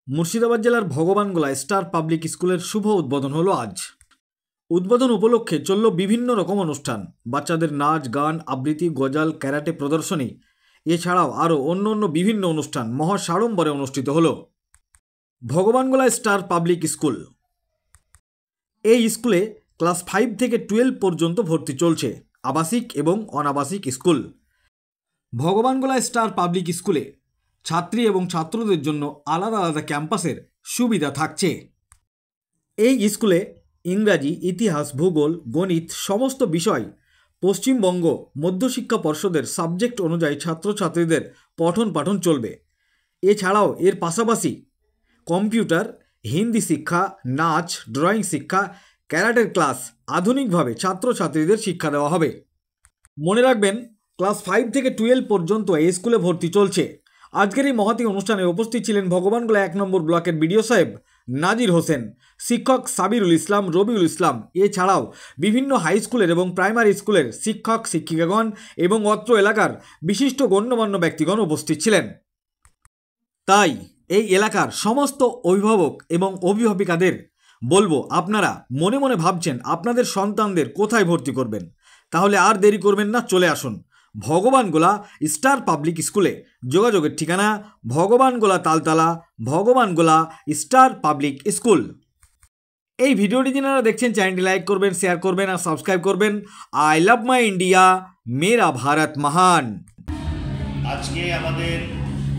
মুর্শিদাবাদ জেলার Bhagwangola star public স্কুলের শুভ উদ্বোধন হলো আজ। উদ্বোধন উপলক্ষে চলল বিভিন্ন রকম অনুষ্ঠান, বাচ্চাদের নাচ, গান, আবৃত্তি, গজাল, ক্যারাটে প্রদর্শনী, এছাড়াও আরও অন্য বিভিন্ন অনুষ্ঠান মহাসাড়ম্বরে অনুষ্ঠিত হলো। ভগবানগোলা স্টার পাবলিক স্কুল, এই স্কুলে ক্লাস 5 থেকে 12 পর্যন্ত ভর্তি চলছে, আবাসিক এবং অনাবাসিক স্কুল। ভগবানগোলা স্টার পাবলিক স্কুলে ছাত্রী এবং ছাত্রদের জন্য আলাদা আলাদা ক্যাম্পাসের সুবিধা থাকছে। এই স্কুলে ইংরাজি, ইতিহাস, ভূগোল, গণিত সমস্ত বিষয় পশ্চিমবঙ্গ মধ্যশিক্ষা পর্ষদের সাবজেক্ট অনুযায়ী ছাত্রছাত্রীদের পঠন পাঠন চলবে। এছাড়াও এর পাশাপাশি কম্পিউটার, হিন্দি শিক্ষা, নাচ, ড্রয়িং শিক্ষা, ক্যারাটের ক্লাস আধুনিকভাবে ছাত্রছাত্রীদের শিক্ষা দেওয়া হবে। মনে রাখবেন, ক্লাস 5 থেকে 12 পর্যন্ত এই স্কুলে ভর্তি চলছে। আজকের এই মহতী অনুষ্ঠানে উপস্থিত ছিলেন ভগবানগোলা 1 নম্বর ব্লকের বিডিও সাহেব নাজির হোসেন, শিক্ষক সাবিরুল ইসলাম, রবিউল ইসলাম, এছাড়াও বিভিন্ন হাই স্কুলের এবং প্রাইমারি স্কুলের শিক্ষক শিক্ষিকাগণ এবং অত্র এলাকার বিশিষ্ট গণ্যমান্য ব্যক্তিগণ উপস্থিত ছিলেন। তাই এই এলাকার সমস্ত অভিভাবক এবং অভিভাবিকাদের বলবো, আপনারা মনে মনে ভাবছেন আপনাদের সন্তানদের কোথায় ভর্তি করবেন, তাহলে আর দেরি করবেন না, চলে আসুন ভগবানগোলা স্টার পাবলিক স্কুলে। যোগাযোগের ঠিকানা Bhagwangola Taltala, Bhagwangola star public school. এই ভিডিওটি যারা দেখছেন চ্যানেলটি লাইক করবেন, শেয়ার করবেন আর সাবস্ক্রাইব করবেন। আই লাভ মাই ইন্ডিয়া, মেরা ভারত মহান। আজকে আমাদের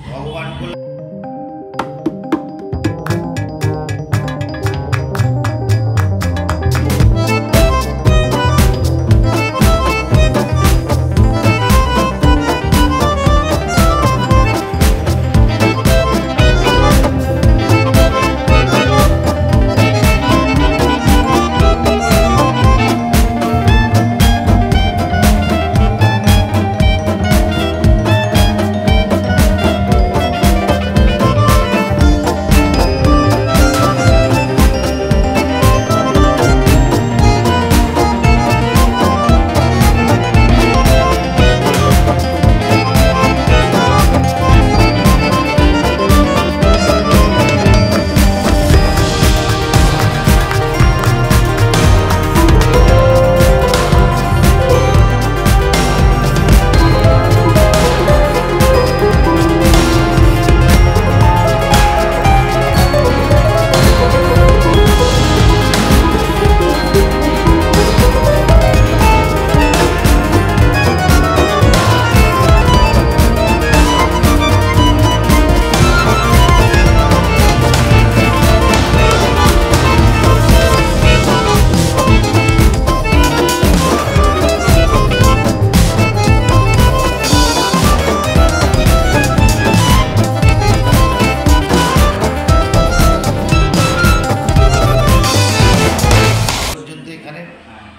ভগবানগোলা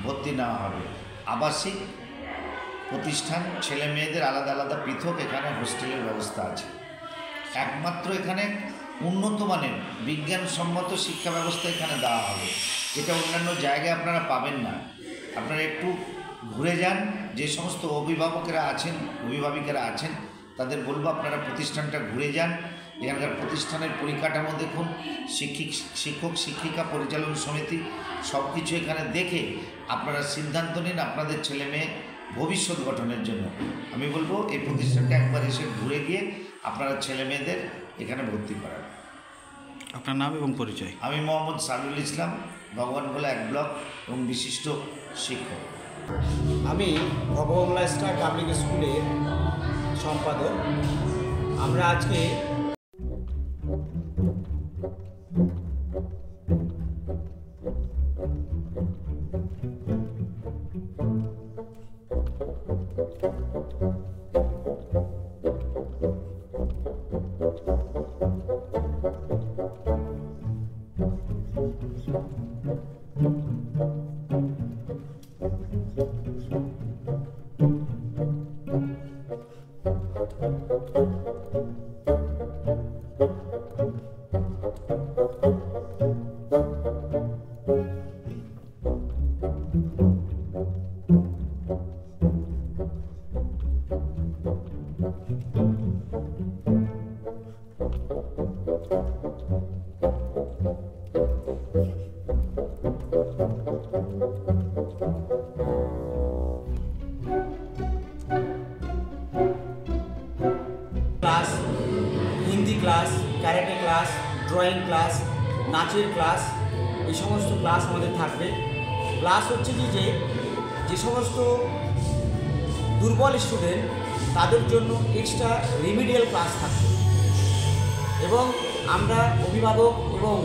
ভর্তি নেওয়া হবে। আবাসিক প্রতিষ্ঠান, ছেলে মেয়েদের আলাদা আলাদা পৃথক এখানে হোস্টেলের ব্যবস্থা আছে। একমাত্র এখানে উন্নত মানের বিজ্ঞানসম্মত শিক্ষা ব্যবস্থা এখানে দেওয়া হবে, যেটা অন্যান্য জায়গায় আপনারা পাবেন না। আপনারা একটু ঘুরে যান, যে সমস্ত অভিভাবকেরা আছেন, অভিভাবিকারা আছেন, তাদের বলবো আপনারা প্রতিষ্ঠানটা ঘুরে যান। এখানকার প্রতিষ্ঠানের পরিকাঠামো দেখুন, শিক্ষক শিক্ষিকা পরিচালন সমিতি সব কিছু এখানে দেখে আপনারা সিদ্ধান্ত নিন আপনাদের ছেলে মেয়ে ভবিষ্যৎ গঠনের জন্য। আমি বলবো এই প্রতিষ্ঠানটা একবার এসে ঘুরে গিয়ে আপনারা ছেলে মেয়েদের এখানে ভর্তি করান। আপনার নাম এবং পরিচয়? আমি মোহাম্মদ সাবিরুল ইসলাম, ভগবানগোলা 1 ব্লক এবং বিশিষ্ট শিক্ষক। আমি ভগবানগোলা স্টার পাবলিক স্কুলের সম্পাদক। আমরা আজকে class, Hindi class, karate class, drawing class, নাচের ক্লাস, এই সমস্ত ক্লাস আমাদের থাকবে। ক্লাস হচ্ছে কি যে সমস্ত দুর্বল স্টুডেন্ট তাদের জন্য এক্সট্রা রিমিডিয়াল ক্লাস থাকবে এবং আমরা অভিভাবক এবং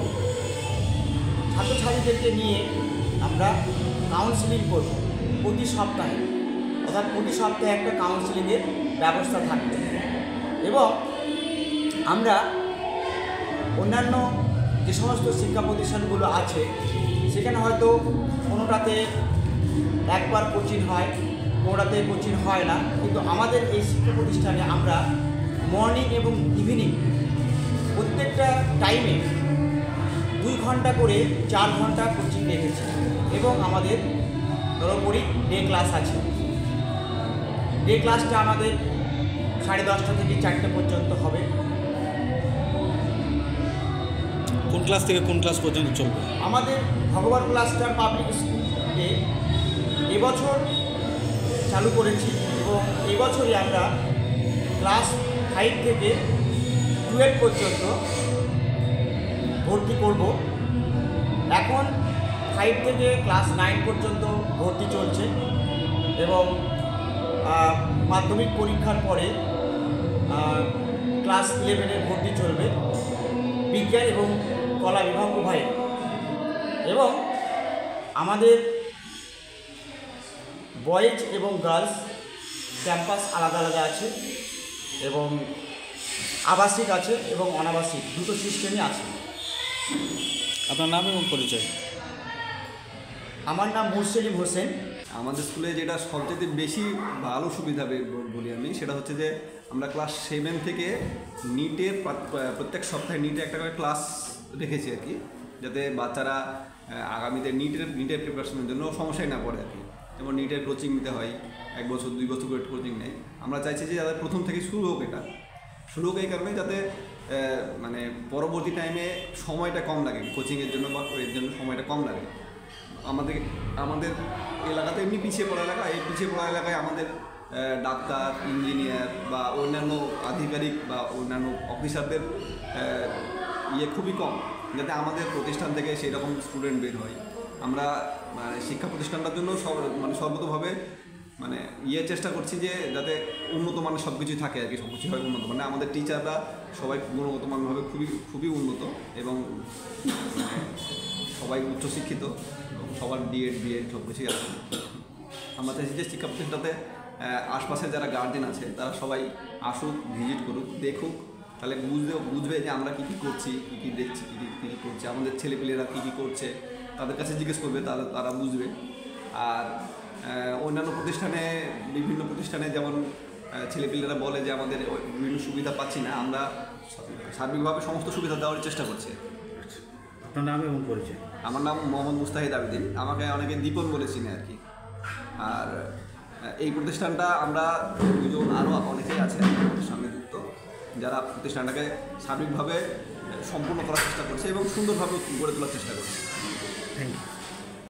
ছাত্রছাত্রীদেরকে নিয়ে আমরা কাউন্সিলিং করব প্রতি সপ্তাহে, অর্থাৎ প্রতি সপ্তাহে একটা কাউন্সিলিংয়ের ব্যবস্থা থাকবে এবং আমরা অন্যান্য যে সমস্ত শিক্ষা প্রতিষ্ঠানগুলো আছে সেখানে হয়তো কোনোটাতে একবার কোচিং হয়, কোনোটাতে কোচিং হয় না, কিন্তু আমাদের এই শিক্ষা প্রতিষ্ঠানে আমরা মর্নিং এবং ইভিনিং প্রত্যেকটা টাইমে 2 ঘন্টা করে 4 ঘন্টা কোচিং রেখেছি এবং আমাদের সর্বোপরি ডে ক্লাস আছে। ডে ক্লাসটা আমাদের 10:30 থেকে 4টে পর্যন্ত হবে। কোন ক্লাস থেকে কোন ক্লাস পর্যন্ত চলবে? আমাদের ভগবান ক্লাস্টার পাবলিক স্কুলে এবছর চালু করেছি এবং এবছরই আমরা ক্লাস 5 থেকে 12 পর্যন্ত ভর্তি করব। এখন 5 থেকে ক্লাস 9 পর্যন্ত ভর্তি চলছে এবং মাধ্যমিক পরীক্ষার পরে ক্লাস 11-এ ভর্তি চলবে বিজ্ঞান এবং কলা বিভাগ উভয়ে। এবং আমাদের বয়েজ এবং গার্লস ক্যাম্পাস আলাদা আলাদা আছে এবং আবাসিক আছে এবং অনাবাসিক দুটো সিস্টেমই আছে। আপনার নাম এবং পরিচয়? আমার নাম মুরসেলিম হোসেন। আমাদের স্কুলে যেটা সবচেয়ে বেশি ভালো সুবিধা বলি আমি, সেটা হচ্ছে যে আমরা ক্লাস 7 থেকে নিটের প্রত্যেক সপ্তাহে নিটে একটা করে ক্লাস রেখেছি আর কি, যাতে বাচ্চারা আগামীতে নিটের প্রিপারেশনের জন্য সমস্যায় না পড়ে আর কি। যেমন নিটের কোচিং নিতে হয় 1 বছর 2 বছর করে কোচিং নেয়। আমরা চাইছি যে যাদের প্রথম থেকে শুরু হোক, এটা শুরু হোক এই কারণে যাতে মানে পরবর্তী টাইমে সময়টা কম লাগে কোচিংয়ের জন্য বা এর জন্য সময়টা কম লাগে। আমাদের এলাকাতে এমনি পিছিয়ে পড়া এলাকা, এই পিছিয়ে পড়া এলাকায় আমাদের ডাক্তার, ইঞ্জিনিয়ার বা অন্যান্য আধিকারিক বা অন্যান্য অফিসারদের খুবই কম, যাতে আমাদের প্রতিষ্ঠান থেকে সেই রকম স্টুডেন্ট বের হয়। আমরা মানে শিক্ষা প্রতিষ্ঠানটার জন্য সর্বতোভাবে চেষ্টা করছি যে যাতে উন্নত মানের সব কিছুই থাকে আর কি, সব কিছু হয় উন্নত মানে আমাদের টিচাররা সবাই গুণগত মানভাবে খুবই উন্নত এবং সবাই উচ্চশিক্ষিত এবং সবার বিএড সব কিছুই আছে। আমরা চাইছি যে শিক্ষা প্রতিষ্ঠানটাতে আশপাশে যারা গার্জেন আছে তারা সবাই আসুক, ভিজিট করুক, দেখুক, তাহলে বুঝবে যে আমরা কী কী করছি, কী কী দেখছি, কী কী করছি, আমাদের ছেলেপিলেরা কী কী করছে তাদের কাছে জিজ্ঞেস করবে, তারা বুঝবে। আর অন্যান্য বিভিন্ন প্রতিষ্ঠানে যেমন ছেলেপিলেরা বলে যে আমাদের বিভিন্ন সুবিধা পাচ্ছি না, আমরা সার্বিকভাবে সমস্ত সুবিধা দেওয়ার চেষ্টা করছি। আপনার নাম এবং পরিচয়? আমার নাম মোহাম্মদ মুস্তাহিদ আবেদিন, আমাকে অনেকে দীপন বলে চিনে আর কি। আর এই প্রতিষ্ঠানটা আমরা দুজন আরও অনেকেই আছে প্রতিষ্ঠানে যুক্ত, যারা প্রতিষ্ঠানটাকে সার্বিকভাবে সম্পূর্ণ করার চেষ্টা করছে এবং সুন্দরভাবে গড়ে তোলার চেষ্টা করছে। Thank you.